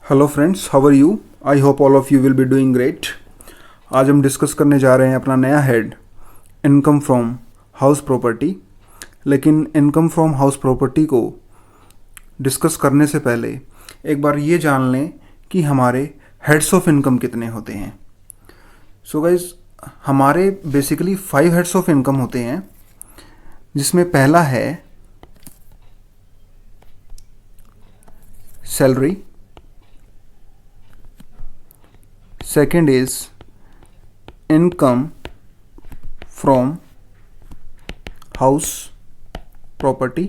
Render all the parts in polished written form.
Hello friends, how are you? I hope all of you will be doing great. आज हम discuss करने जा रहे हैं अपना नया head, income from house property. लेकिन इनकम फ्रॉम हाउस प्रॉपर्टी को डिस्कस करने से पहले एक बार ये जान लें कि हमारे हेड्स ऑफ इनकम कितने होते हैं। सो गाइज, हमारे बेसिकली 5 हेड्स ऑफ इनकम होते हैं, जिसमें पहला है salary, second is income from house property,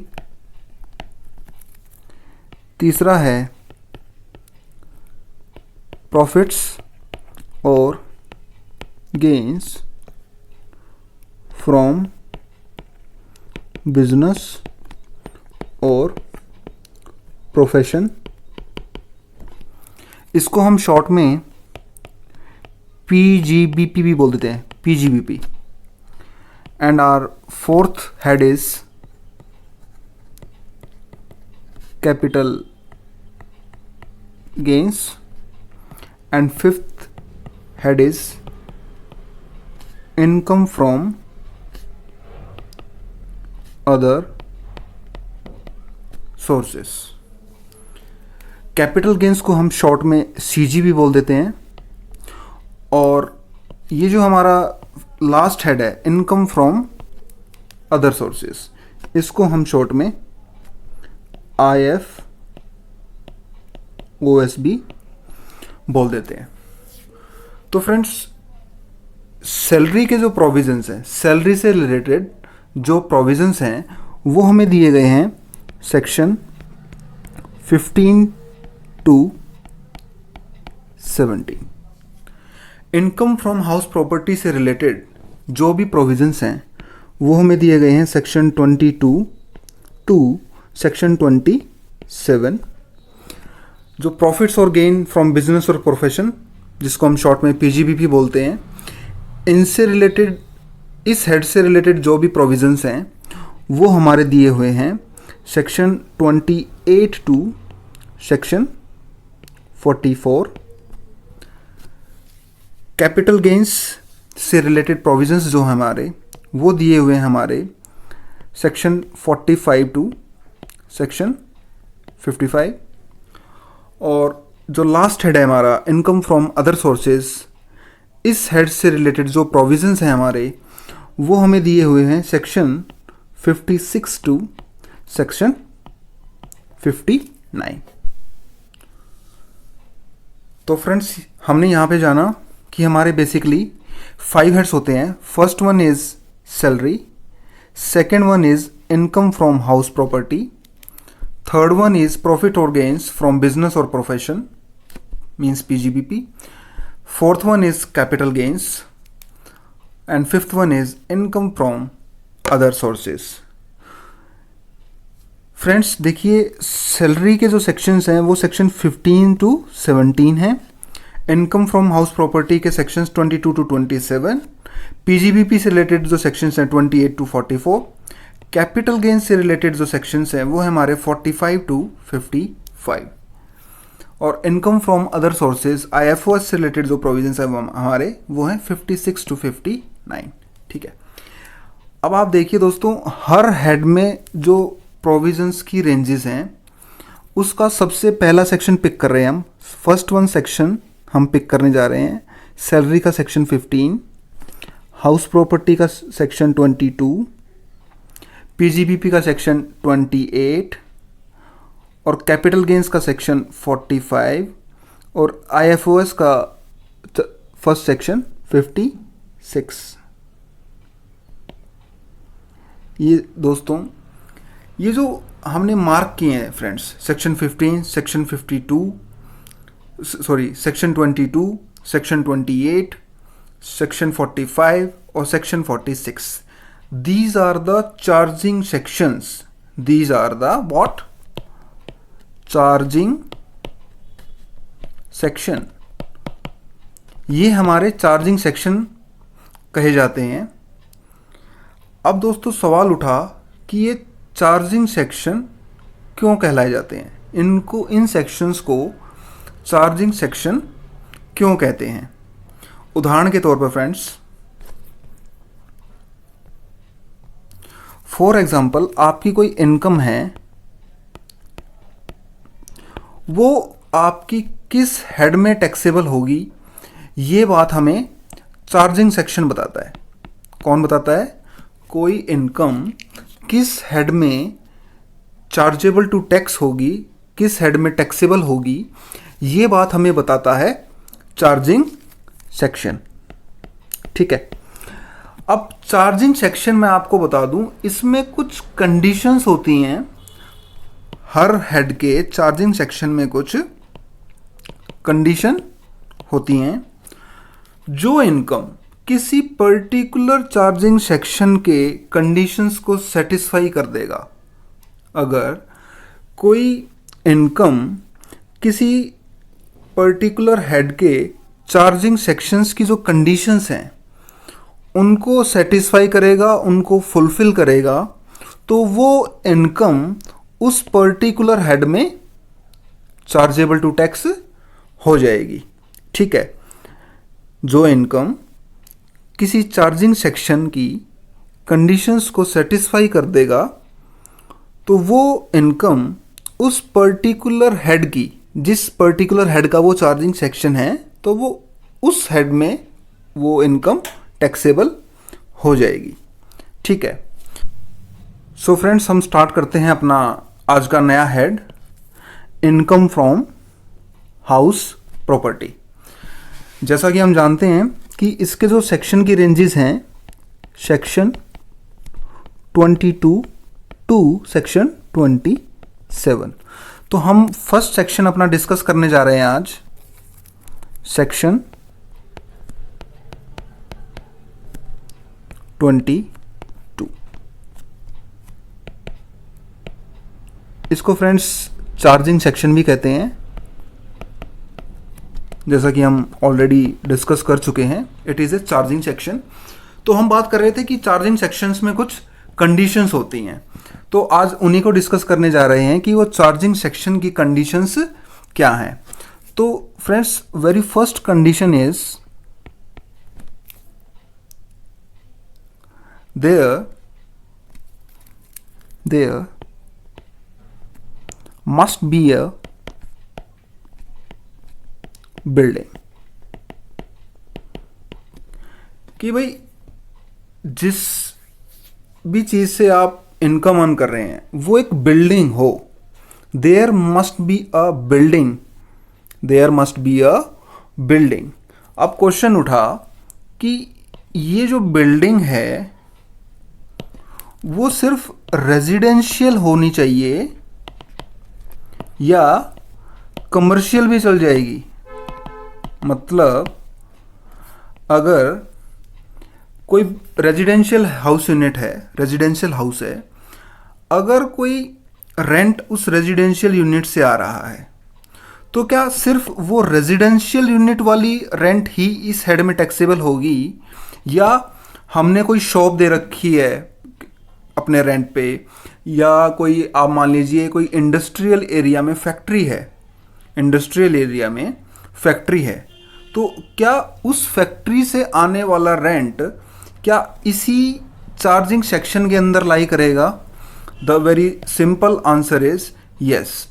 तीसरा है profits और gains from business और profession। इसको हम शॉर्ट में PGBP भी बोल देते हैं, PGBP। And our fourth head is capital gains and fifth head is income from other sources. Capital gains को हम शॉर्ट में CG भी बोल देते हैं। और ये जो हमारा लास्ट हेड है, इनकम फ्रॉम अदर सोर्सेस, इसको हम शॉर्ट में IFOSB बोल देते हैं। तो फ्रेंड्स, सैलरी के जो प्रोविजंस हैं, सैलरी से रिलेटेड जो प्रोविजंस हैं, वो हमें दिए गए हैं section 15 to 17। Income from house property से रिलेटेड जो भी प्रोविजंस हैं वो हमें दिए गए हैं सेक्शन 22 टू सेक्शन 27। जो प्रॉफिट्स और गेन फ्रॉम बिजनेस और प्रोफेशन, जिसको हम शॉर्ट में PGBP बोलते हैं, इनसे रिलेटेड, इस हेड से रिलेटेड जो भी प्रोविजंस हैं वो हमारे दिए हुए हैं section 28 to section 44। Capital gains से रिलेटेड प्रोविजंस जो हमारे वो दिए हुए हैं हमारे सेक्शन 45 टू सेक्शन 55। और जो लास्ट हेड है हमारा, इनकम फ्रॉम अदर सोर्सेज, इस हेड से रिलेटेड जो प्रोविजंस हैं हमारे वो हमें दिए हुए हैं सेक्शन 56 टू सेक्शन 59। तो फ्रेंड्स, हमने यहाँ पे जाना कि हमारे बेसिकली 5 हेड्स होते हैं। First one is salary, second one is income from house property, third one is profit और गेन्स फ्रॉम बिजनेस और profession means PGBP, fourth one is capital gains and fifth one is income from other sources. Friends देखिए, salary के जो sections हैं वो section 15 to 17 हैं, income from house property के sections 22 to 27, PGBP से related जो सेक्शंस हैं 28 to 44, कैपिटल गेन से रिलेटेड जो सेक्शंस हैं वो है हमारे 45 to 55, और income from other sources IFOS से रिलेटेड जो प्रोविजंस हैं हमारे वो हैं 56 to 59। ठीक है, अब आप देखिए दोस्तों, हर हेड में जो प्रोविजंस की रेंजेस हैं उसका सबसे पहला सेक्शन पिक कर रहे हैं हम। फर्स्ट वन सेक्शन हम पिक करने जा रहे हैं सैलरी का सेक्शन 15, हाउस प्रॉपर्टी का सेक्शन 22, PGBP का सेक्शन 28 और कैपिटल गेन्स का सेक्शन 45 और IFOS का फर्स्ट सेक्शन 56। ये दोस्तों, ये जो हमने मार्क किए हैं friends, section 15, section 52, section 22, section 28, section 45 और section 46, these are the charging sections, these are the what? Charging section। ये हमारे चार्जिंग सेक्शन कहे जाते हैं। अब दोस्तों सवाल उठा कि ये चार्जिंग सेक्शन क्यों कहलाए जाते हैं। इन सेक्शंस को चार्जिंग सेक्शन क्यों कहते हैं। उदाहरण के तौर पर फ्रेंड्स, फॉर एग्जाम्पल आपकी कोई इनकम है, वो आपकी किस हेड में टैक्सेबल होगी, ये बात हमें चार्जिंग सेक्शन बताता है। कौन बताता है? कोई इनकम किस हेड में चार्जेबल टू टैक्स होगी, किस हेड में टैक्सेबल होगी, ये बात हमें बताता है चार्जिंग सेक्शन। ठीक है। अब चार्जिंग सेक्शन में आपको बता दूं, इसमें कुछ कंडीशंस होती हैं। हर हेड के चार्जिंग सेक्शन में कुछ कंडीशन होती हैं। जो इनकम किसी पर्टिकुलर चार्जिंग सेक्शन के कंडीशंस को सेटिस्फाई कर देगा, अगर कोई इनकम किसी पर्टिकुलर हेड के चार्जिंग सेक्शंस की जो कंडीशंस हैं उनको सेटिस्फाई करेगा, उनको फुलफिल करेगा, तो वो इनकम उस पर्टिकुलर हेड में चार्जेबल टू टैक्स हो जाएगी। ठीक है। जो इनकम किसी चार्जिंग सेक्शन की कंडीशंस को सेटिस्फाई कर देगा, तो वो इनकम उस पर्टिकुलर हेड की, जिस पर्टिकुलर हेड का वो चार्जिंग सेक्शन है, तो वो उस हेड में वो इनकम टैक्सेबल हो जाएगी। ठीक है। सो फ्रेंड्स, हम स्टार्ट करते हैं अपना आज का नया head, income from house property. जैसा कि हम जानते हैं कि इसके जो सेक्शन की रेंजेस हैं, सेक्शन 22 टू सेक्शन 27। तो हम फर्स्ट सेक्शन अपना डिस्कस करने जा रहे हैं आज, सेक्शन 22। इसको फ्रेंड्स चार्जिंग सेक्शन भी कहते हैं, जैसा कि हम ऑलरेडी डिस्कस कर चुके हैं। It is a charging section. तो हम बात कर रहे थे कि चार्जिंग सेक्शंस में कुछ कंडीशंस होती हैं, तो आज उन्हीं को डिस्कस करने जा रहे हैं कि वो चार्जिंग सेक्शन की कंडीशंस क्या हैं। तो friends, very first condition is there must be a building। कि भाई जिस भी चीज से आप इनकम अर्न कर रहे हैं वो एक बिल्डिंग हो। There must be a building, there must be a building. अब क्वेश्चन उठा कि ये जो बिल्डिंग है वो सिर्फ रेजिडेंशियल होनी चाहिए या कमर्शियल भी चल जाएगी। मतलब अगर कोई रेजिडेंशियल हाउस यूनिट है, रेजिडेंशियल हाउस है, अगर कोई रेंट उस रेजिडेंशियल यूनिट से आ रहा है, तो क्या सिर्फ वो रेजिडेंशियल यूनिट वाली रेंट ही इस हेड में टैक्सेबल होगी, या हमने कोई शॉप दे रखी है अपने रेंट पे, या कोई आप मान लीजिए कोई इंडस्ट्रियल एरिया में फैक्ट्री है, इंडस्ट्रियल एरिया में फैक्ट्री है, तो क्या उस फैक्ट्री से आने वाला रेंट क्या इसी चार्जिंग सेक्शन के अंदर लाई करेगा? The very simple answer is yes.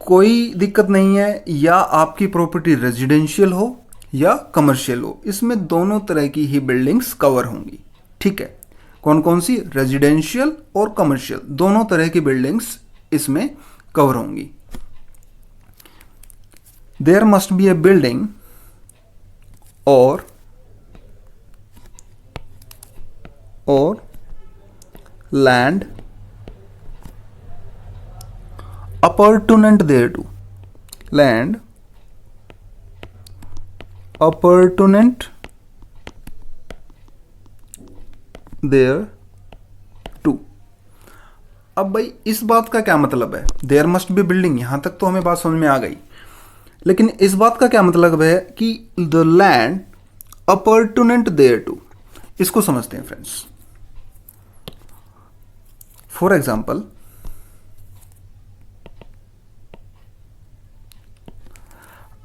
कोई दिक्कत नहीं है, या आपकी प्रॉपर्टी रेजिडेंशियल हो या कमर्शियल हो, इसमें दोनों तरह की ही बिल्डिंग्स कवर होंगी। ठीक है। कौन कौन सी? रेजिडेंशियल और कमर्शियल, दोनों तरह की बिल्डिंग्स इसमें कवर होंगी। There must be a building और land appurtenant thereto, land appurtenant thereto। अब भाई इस बात का क्या मतलब है? देयर मस्ट बी बिल्डिंग, यहां तक तो हमें बात समझ में आ गई, लेकिन इस बात का क्या मतलब है कि द लैंड appurtenant thereto, इसको समझते हैं फ्रेंड्स। फॉर एग्जाम्पल,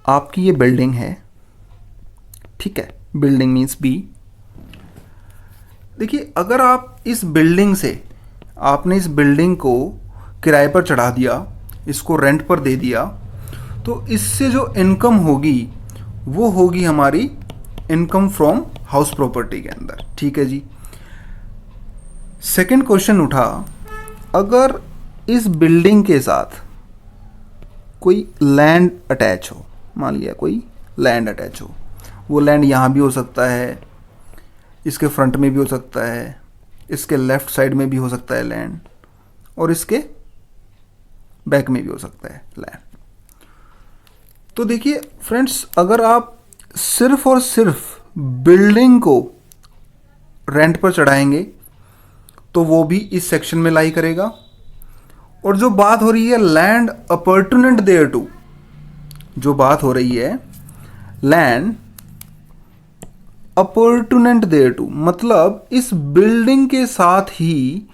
आपकी ये बिल्डिंग है, ठीक है, बिल्डिंग मीन्स बी। देखिए, अगर आप इस बिल्डिंग से, आपने इस बिल्डिंग को किराए पर चढ़ा दिया, इसको रेंट पर दे दिया, तो इससे जो इनकम होगी वो होगी हमारी इनकम फ्रॉम हाउस प्रॉपर्टी के अंदर, ठीक है जी। सेकंड क्वेश्चन उठा, अगर इस बिल्डिंग के साथ कोई लैंड अटैच हो, मान लिया कोई लैंड अटैच हो, वो लैंड यहाँ भी हो सकता है, इसके फ्रंट में भी हो सकता है, इसके लेफ्ट साइड में भी हो सकता है लैंड, और इसके बैक में भी हो सकता है लैंड। तो देखिए फ्रेंड्स, अगर आप सिर्फ और सिर्फ बिल्डिंग को रेंट पर चढ़ाएंगे तो वो भी इस सेक्शन में लाई करेगा। और जो बात हो रही है लैंड अपॉर्चुनेट देयर टू, जो बात हो रही है लैंड अपॉर्चुनेट देयर टू, मतलब इस बिल्डिंग के साथ ही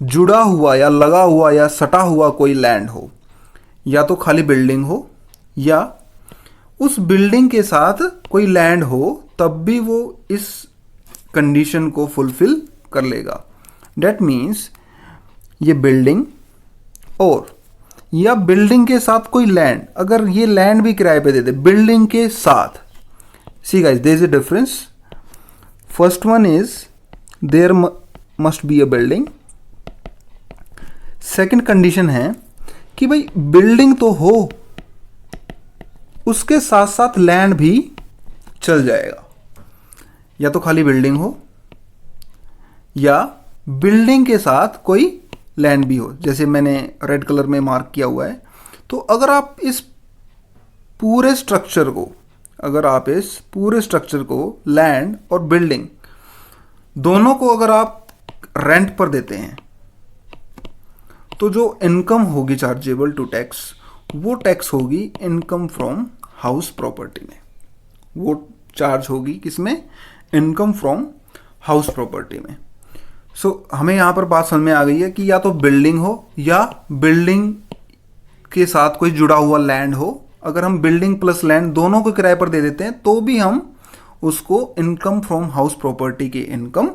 जुड़ा हुआ या लगा हुआ या सटा हुआ कोई लैंड हो, या तो खाली बिल्डिंग हो या उस बिल्डिंग के साथ कोई लैंड हो, तब भी वो इस कंडीशन को फुलफिल कर लेगा। डेट मीन्स ये बिल्डिंग और या बिल्डिंग के साथ कोई लैंड, अगर ये लैंड भी किराए पे दे दे बिल्डिंग के साथ, see guys there is a difference. First one is there must be a building. Second condition है कि भाई बिल्डिंग तो हो, उसके साथ साथ लैंड भी चल जाएगा, या तो खाली बिल्डिंग हो या बिल्डिंग के साथ कोई लैंड भी हो, जैसे मैंने रेड कलर में मार्क किया हुआ है। तो अगर आप इस पूरे स्ट्रक्चर को, लैंड और बिल्डिंग दोनों को अगर आप रेंट पर देते हैं, तो जो इनकम होगी चार्जेबल टू टैक्स, वो टैक्स होगी इनकम फ्रॉम हाउस प्रॉपर्टी में। वो चार्ज होगी किसमें? इनकम फ्रॉम हाउस प्रॉपर्टी में। सो हमें यहाँ पर बात समझ में आ गई है कि या तो बिल्डिंग हो या बिल्डिंग के साथ कोई जुड़ा हुआ लैंड हो। अगर हम बिल्डिंग प्लस लैंड दोनों को किराए पर दे देते हैं तो भी हम उसको इनकम फ्रॉम हाउस प्रॉपर्टी की इनकम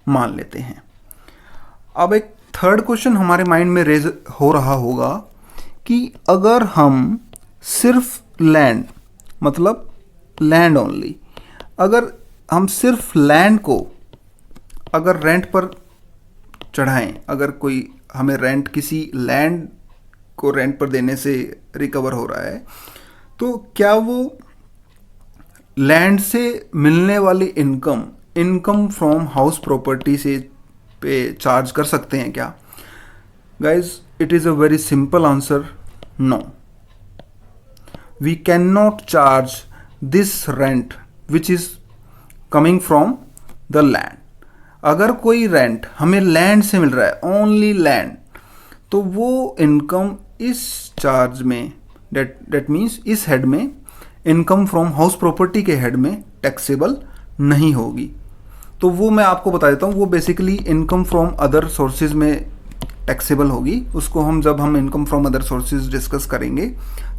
मान लेते हैं। अब एक थर्ड क्वेश्चन हमारे माइंड में रेज हो रहा होगा कि अगर हम सिर्फ लैंड, मतलब लैंड ओनली, अगर हम सिर्फ लैंड को अगर रेंट पर चढ़ाएं, अगर कोई हमें रेंट, किसी लैंड को रेंट पर देने से रिकवर हो रहा है, तो क्या वो लैंड से मिलने वाली इनकम फ्रॉम हाउस प्रॉपर्टी से पे चार्ज कर सकते हैं क्या? Guys, it is a very simple answer, no. We can not charge this rent which is coming from the land. अगर कोई रेंट हमें लैंड से मिल रहा है, ओनली लैंड, तो वो इनकम इस चार्ज में, डेट मीन्स इस हेड में, इनकम फ्रॉम हाउस प्रॉपर्टी के हेड में टैक्सेबल नहीं होगी। तो वो मैं आपको बता देता हूँ, वो basically income from other sources में टैक्सेबल होगी। उसको हम जब हम income from other sources discuss करेंगे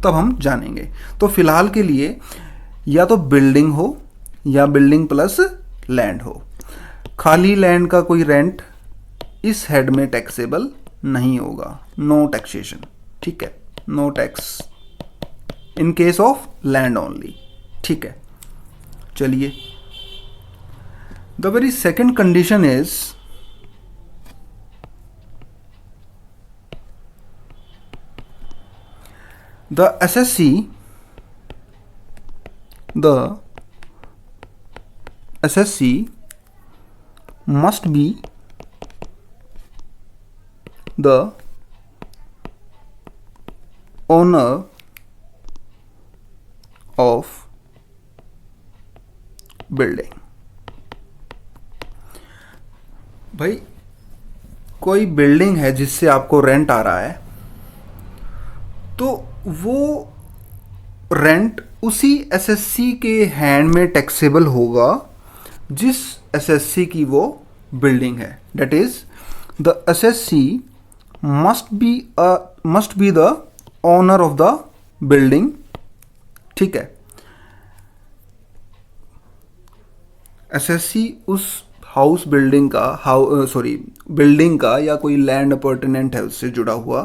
तब हम जानेंगे। तो फिलहाल के लिए या तो बिल्डिंग हो या बिल्डिंग प्लस लैंड हो, खाली लैंड का कोई रेंट इस हेड में टैक्सेबल नहीं होगा, नो टैक्सेशन, ठीक है, no tax in case of land only, ठीक है। चलिए, the very second condition is the SSC must be the owner of building। भाई, कोई बिल्डिंग है जिससे आपको रेंट आ रहा है, तो वो रेंट उसी एसएससी के हैंड में टैक्सेबल होगा जिस एसएससी की वो बिल्डिंग है। That is the SSC must be the owner of the building ठीक है। एसएससी उस हाउस बिल्डिंग का बिल्डिंग का या कोई लैंड अपॉर्टेनेंट है उससे जुड़ा हुआ,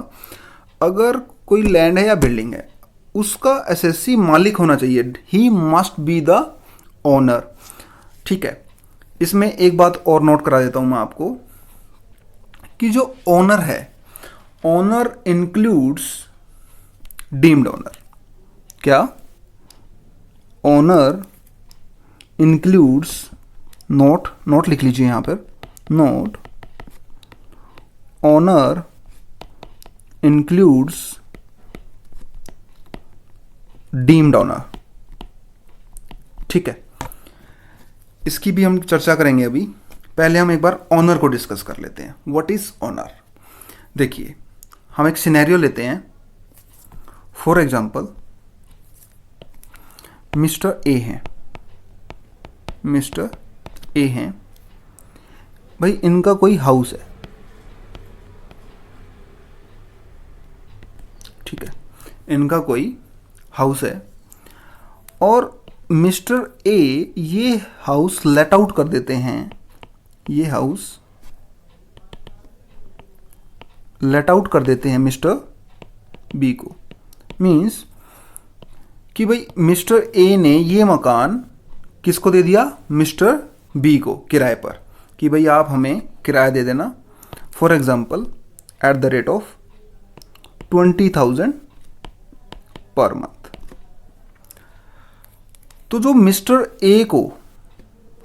अगर कोई लैंड है या बिल्डिंग है उसका एसएससी मालिक होना चाहिए, he must be the owner. ठीक है। इसमें एक बात और नोट करा देता हूं मैं आपको कि जो ओनर है, ओनर इंक्लूड्स डीम्ड ओनर। क्या? ओनर इंक्लूड्स, नोट लिख लीजिए यहां पर, note, owner includes deemed owner. ठीक है, इसकी भी हम चर्चा करेंगे अभी। पहले हम एक बार ऑनर को डिस्कस कर लेते हैं। What is owner? देखिए, हम एक सिनेरियो लेते हैं। फॉर एग्जांपल, मिस्टर ए हैं, मिस्टर ए हैं भाई, इनका कोई हाउस है। ठीक है, इनका कोई हाउस है और मिस्टर ए ये हाउस लेट आउट कर देते हैं, ये हाउस लेट आउट कर देते हैं मिस्टर बी को। मीन्स कि भाई मिस्टर ए ने ये मकान किसको दे दिया? मिस्टर बी को किराए पर, कि भाई आप हमें किराया दे देना, for example at the rate of 20,000 per month. तो जो मिस्टर ए को,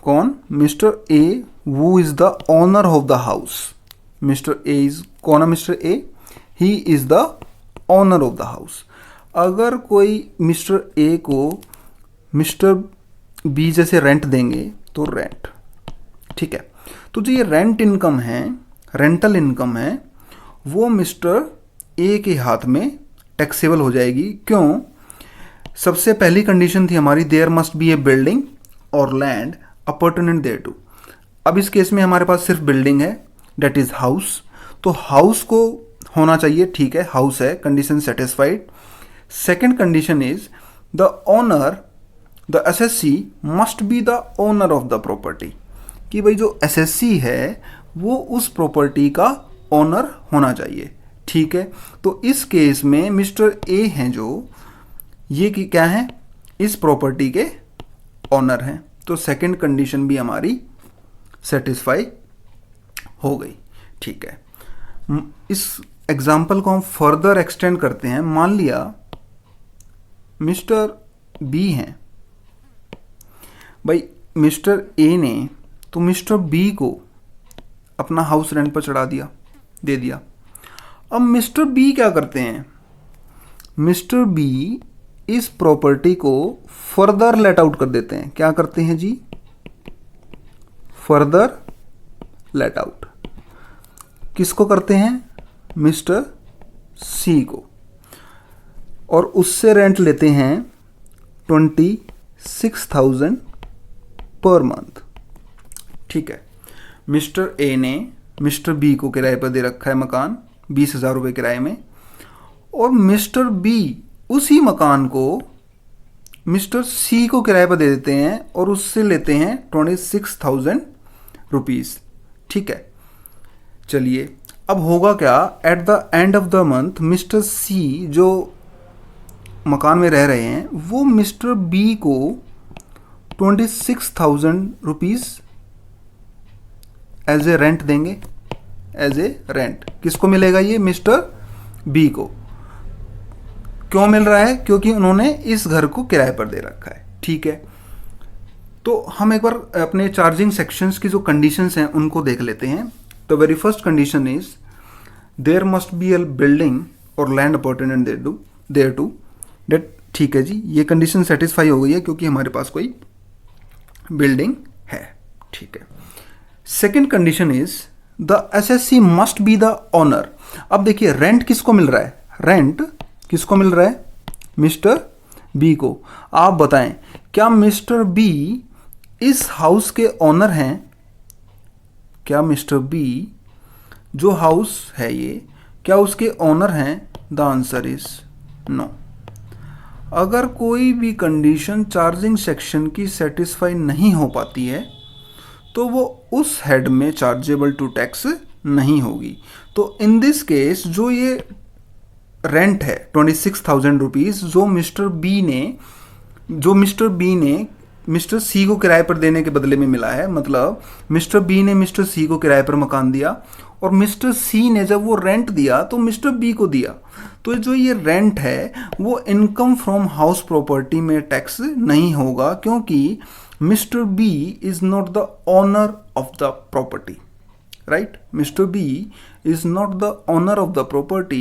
कौन? मिस्टर ए, वो is the owner of the house. Mister A is, कौन है mister A? He is the owner of the house. अगर कोई मिस्टर ए को मिस्टर बी जैसे रेंट देंगे तो रेंट, ठीक है, तो जो ये रेंट इनकम है, रेंटल इनकम है, वो मिस्टर ए के हाथ में टैक्सेबल हो जाएगी। क्यों? सबसे पहली कंडीशन थी हमारी, there must be a building और लैंड अपॉर्टेनेंट देयर टू। अब इस केस में हमारे पास सिर्फ बिल्डिंग है, डेट इज हाउस, तो हाउस को होना चाहिए। ठीक है, हाउस है, condition satisfied. Second condition is the owner, the SSC must be the owner of the property, कि भाई जो एसएससी है वो उस प्रॉपर्टी का ओनर होना चाहिए। ठीक है, तो इस केस में मिस्टर ए हैं जो, ये कि क्या है? इस प्रॉपर्टी के ओनर हैं। तो सेकंड कंडीशन भी हमारी सेटिस्फाई हो गई। ठीक है, इस एग्जाम्पल को हम फर्दर एक्सटेंड करते हैं। मान लिया मिस्टर बी हैं भाई, मिस्टर ए ने तो मिस्टर बी को अपना हाउस रेंट पर चढ़ा दिया, दे दिया। अब मिस्टर बी क्या करते हैं? मिस्टर बी इस प्रॉपर्टी को फर्दर लेट आउट कर देते हैं। क्या करते हैं जी? Further let out. किसको करते हैं? मिस्टर सी को, और उससे रेंट लेते हैं 26,000 पर मंथ। ठीक है, मिस्टर ए ने मिस्टर बी को किराए पर दे रखा है मकान 20,000 रुपये किराए में, और मिस्टर बी उसी मकान को मिस्टर सी को किराए पर दे देते हैं और उससे लेते हैं 26,000 रुपीज़। ठीक है, चलिए अब होगा क्या? At the end of the month mister C जो मकान में रह रहे हैं वो मिस्टर बी को 26,000 रुपीज़ एज ए रेंट देंगे। एज ए रेंट किसको मिलेगा? ये मिस्टर बी को। क्यों मिल रहा है? क्योंकि उन्होंने इस घर को किराए पर दे रखा है। ठीक है, तो हम एक बार अपने चार्जिंग सेक्शंस की जो कंडीशंस हैं उनको देख लेते हैं। The very first condition is there must be a building और land appurtenant thereto that. ठीक है जी, ये कंडीशन सेटिस्फाई हो गई है क्योंकि हमारे पास कोई बिल्डिंग है। ठीक है, second condition is the SSC must be the owner. अब देखिए, रेंट किसको मिल रहा है? रेंट किसको मिल रहा है? मिस्टर बी को। आप बताएं, क्या मिस्टर बी इस हाउस के ओनर हैं? क्या मिस्टर बी जो हाउस है ये, क्या उसके ओनर हैं? The answer is no. अगर कोई भी कंडीशन चार्जिंग सेक्शन की सेटिस्फाई नहीं हो पाती है तो वो उस हेड में चार्जेबल टू टैक्स नहीं होगी। तो इन दिस केस जो ये रेंट है 26,000 रुपीज़ जो मिस्टर बी ने मिस्टर सी को किराए पर देने के बदले में मिला है, मतलब मिस्टर बी ने मिस्टर सी को किराए पर मकान दिया और मिस्टर सी ने जब वो रेंट दिया तो मिस्टर बी को दिया। तो जो ये रेंट है वो इनकम फ्रॉम हाउस प्रॉपर्टी में टैक्स नहीं होगा क्योंकि mister B is not the owner of the property, right? Mr. B is not the owner of the property,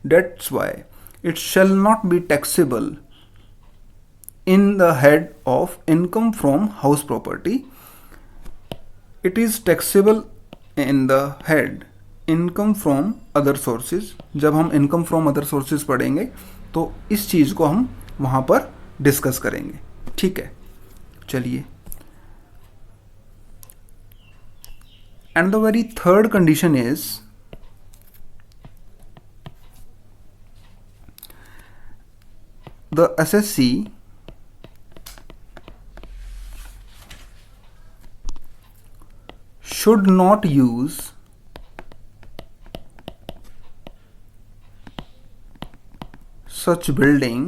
that's why it shall not be taxable in the head of income from house property. It is taxable in the head income from other sources. जब हम income from other sources पढ़ेंगे तो इस चीज़ को हम वहाँ पर discuss करेंगे, ठीक है। चलिए, and the very third condition is the SSC should not use such building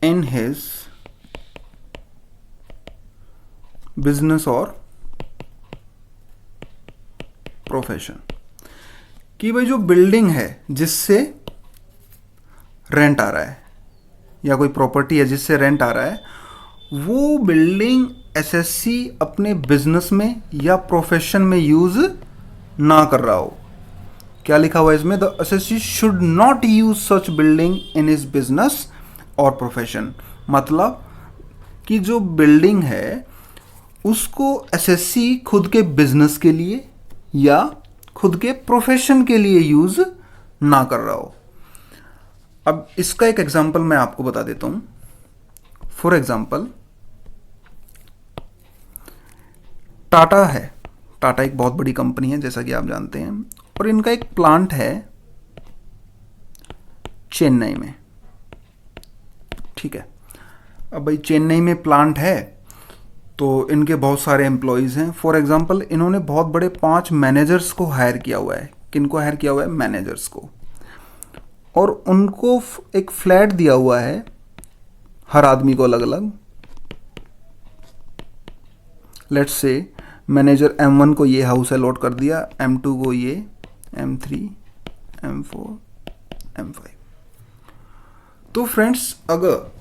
in his business और प्रोफेशन। कि भाई जो बिल्डिंग है जिससे रेंट आ रहा है या कोई प्रॉपर्टी है जिससे रेंट आ रहा है, वो बिल्डिंग एसएससी अपने बिजनेस में या प्रोफेशन में यूज ना कर रहा हो। क्या लिखा हुआ है इसमें? The assessee should not use such building in his business और प्रोफेशन। मतलब कि जो बिल्डिंग है उसको एसएससी खुद के बिजनेस के लिए या खुद के प्रोफेशन के लिए यूज ना कर रहा हो। अब इसका एक एग्जांपल मैं आपको बता देता हूं। फॉर एग्जांपल, टाटा है। टाटा एक बहुत बड़ी कंपनी है जैसा कि आप जानते हैं, और इनका एक प्लांट है चेन्नई में, ठीक है। अब भाई चेन्नई में प्लांट है तो इनके बहुत सारे एम्प्लॉयज़ हैं। फॉर एग्जांपल, इन्होंने बहुत बड़े 5 मैनेजर्स को हायर किया हुआ है। किनको हायर किया हुआ है? मैनेजर्स को। और उनको एक फ्लैट दिया हुआ है, हर आदमी को अलग अलग। लेट्स से मैनेजर M1 को ये हाउस अलॉट कर दिया, M2 को ये, M3, M4, M5। तो फ्रेंड्स, अगर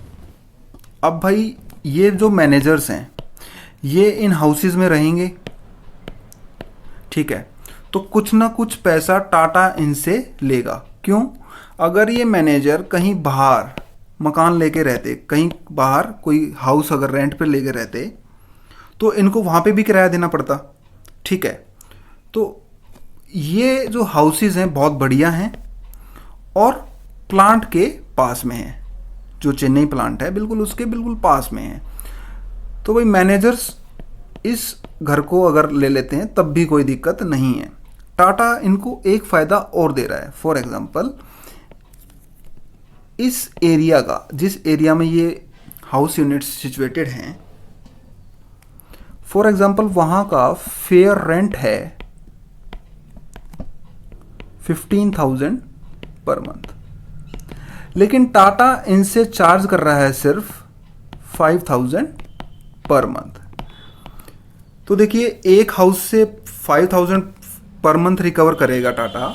अब भाई ये जो मैनेजर्स हैं ये इन हाउसेज में रहेंगे, ठीक है, तो कुछ ना कुछ पैसा टाटा इनसे लेगा। क्यों? अगर ये मैनेजर कहीं बाहर मकान लेके रहते, कहीं बाहर कोई हाउस अगर रेंट पे लेके रहते तो इनको वहाँ पे भी किराया देना पड़ता, ठीक है। तो ये जो हाउसेज हैं बहुत बढ़िया हैं और प्लांट के पास में हैं। जो चेन्नई प्लांट है बिल्कुल उसके बिल्कुल पास में है। तो भाई मैनेजर्स इस घर को अगर ले लेते हैं तब भी कोई दिक्कत नहीं है। टाटा इनको एक फ़ायदा और दे रहा है। फॉर एग्जांपल, इस एरिया का, जिस एरिया में ये हाउस यूनिट्स सिचुएटेड हैं, फॉर एग्जांपल वहाँ का फेयर रेंट है 15,000 पर मंथ, लेकिन टाटा इनसे चार्ज कर रहा है सिर्फ 5,000 पर मंथ। तो देखिए, एक हाउस से 5,000 पर मंथ रिकवर करेगा टाटा,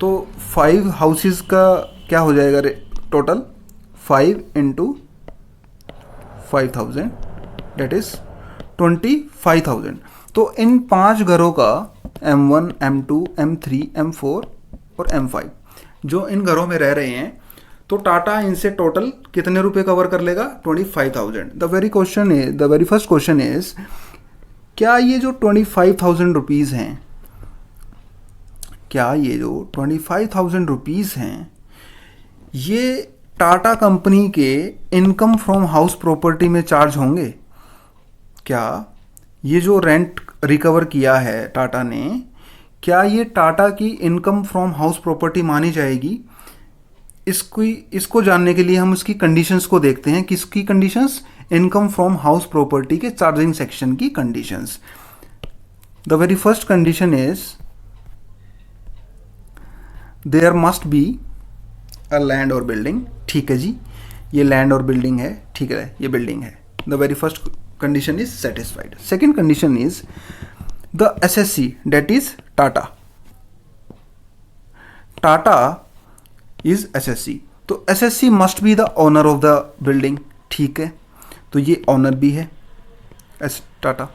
तो 5 हाउसेस का क्या हो जाएगा टोटल? 5 into 5,000 date is 25,000। तो इन 5 घरों का M1, M2, M3, M4 और M5 जो इन घरों में रह रहे हैं, तो टाटा इनसे टोटल कितने रुपए कवर कर लेगा? 25,000। The very first question is, क्या ये जो 25,000 रुपीज़ हैं, क्या ये जो 25,000 रुपीज़ हैं ये टाटा कंपनी के इनकम फ्रॉम हाउस प्रॉपर्टी में चार्ज होंगे? क्या ये जो रेंट रिकवर किया है टाटा ने, क्या ये टाटा की इनकम फ्रॉम हाउस प्रॉपर्टी मानी जाएगी? इसको जानने के लिए हम उसकी कंडीशंस को देखते हैं। किसकी conditions? Income from house property के चार्जिंग सेक्शन की conditions. The very first condition is there must be a land और बिल्डिंग। ठीक है जी, ये लैंड और बिल्डिंग है, ठीक है, ये बिल्डिंग है। The very first condition is satisfied. Second condition is the assessee, that is Tata. Tata is assessee, तो assessee must be the owner of the building. ठीक है, तो ये ओनर भी है as Tata.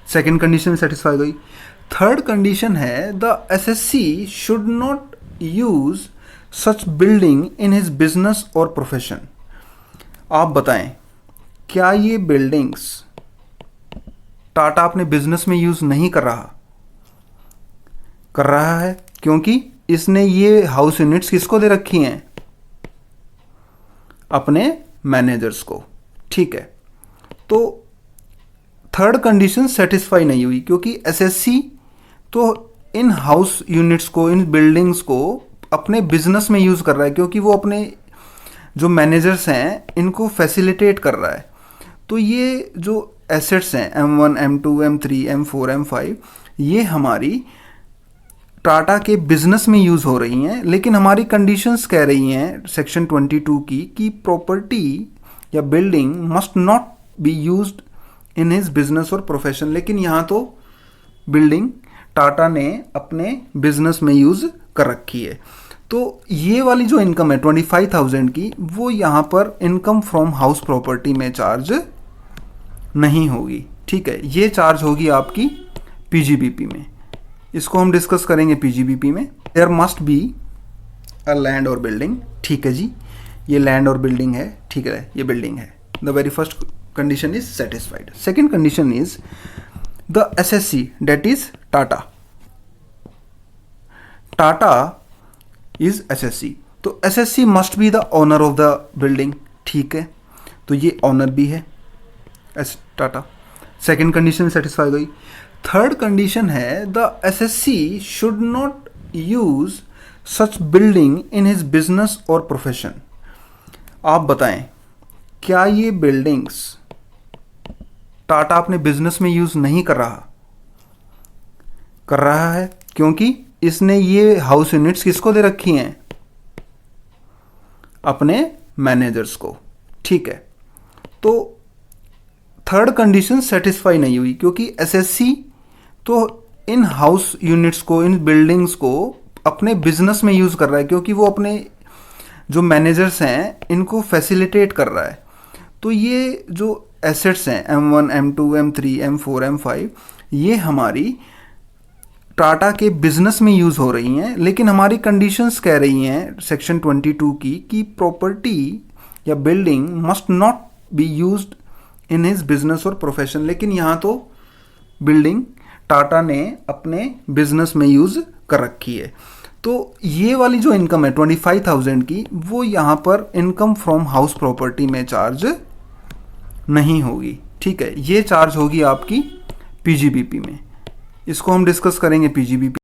Second condition satisfy गई। थर्ड कंडीशन है the assessee should not use such building in his business और प्रोफेशन। आप बताएं, क्या ये बिल्डिंग्स टाटा अपने बिजनेस में यूज नहीं कर रहा है, क्योंकि इसने ये हाउस यूनिट्स किसको दे रखी हैं? अपने मैनेजर्स को। ठीक है, तो थर्ड कंडीशन सेटिस्फाई नहीं हुई, क्योंकि एसएससी तो इन हाउस यूनिट्स को, इन बिल्डिंग्स को अपने बिजनेस में यूज कर रहा है, क्योंकि वो अपने जो मैनेजर्स हैं इनको फैसिलिटेट कर रहा है। तो ये जो एसेट्स हैं M1, M2, M3, M4, M5, ये हमारी टाटा के बिजनेस में यूज हो रही हैं, लेकिन हमारी कंडीशंस कह रही हैं सेक्शन 22 की कि प्रॉपर्टी या building must not be used in his business और प्रोफेशन। लेकिन यहाँ तो बिल्डिंग टाटा ने अपने बिजनेस में यूज कर रखी है। तो ये वाली जो इनकम है 25,000 की, वो यहाँ पर इनकम फ्रॉम हाउस प्रॉपर्टी में चार्ज नहीं होगी। ठीक है, ये चार्ज होगी आपकी पीजीबीपी में। इसको हम डिस्कस करेंगे पीजीबीपी में। There must be a land और बिल्डिंग। ठीक है जी, ये लैंड और बिल्डिंग है, ठीक है, ये बिल्डिंग है। The very first condition is satisfied. Second condition is the assessee, that is Tata. Tata is assessee, तो assessee must be the owner of the building. ठीक है, तो ये ओनर भी है as Tata. Second condition satisfy गई। थर्ड कंडीशन है the assessee should not use such building in his business और प्रोफेशन। आप बताएं, क्या ये बिल्डिंग्स टाटा अपने बिजनेस में यूज नहीं कर रहा है, क्योंकि इसने ये हाउस यूनिट्स किसको दे रखी हैं? अपने मैनेजर्स को। ठीक है, तो थर्ड कंडीशन सेटिस्फाई नहीं हुई, क्योंकि एसएससी तो इन हाउस यूनिट्स को, इन बिल्डिंग्स को अपने बिजनेस में यूज कर रहा है, क्योंकि वो अपने जो मैनेजर्स हैं इनको फैसिलिटेट कर रहा है। तो ये जो एसेट्स हैं M1, M2, M3, M4, M5, ये हमारी टाटा के बिजनेस में यूज हो रही हैं, लेकिन हमारी कंडीशंस कह रही हैं सेक्शन 22 की कि प्रॉपर्टी या building must not be used in his business और प्रोफेशन। लेकिन यहाँ तो बिल्डिंग टाटा ने अपने बिजनेस में यूज कर रखी है। तो ये वाली जो इनकम है 25,000 की, वो यहाँ पर इनकम फ्रॉम हाउस प्रॉपर्टी में चार्ज नहीं होगी। ठीक है, ये चार्ज होगी आपकी पीजीबीपी में। इसको हम डिस्कस करेंगे पीजीबीपी।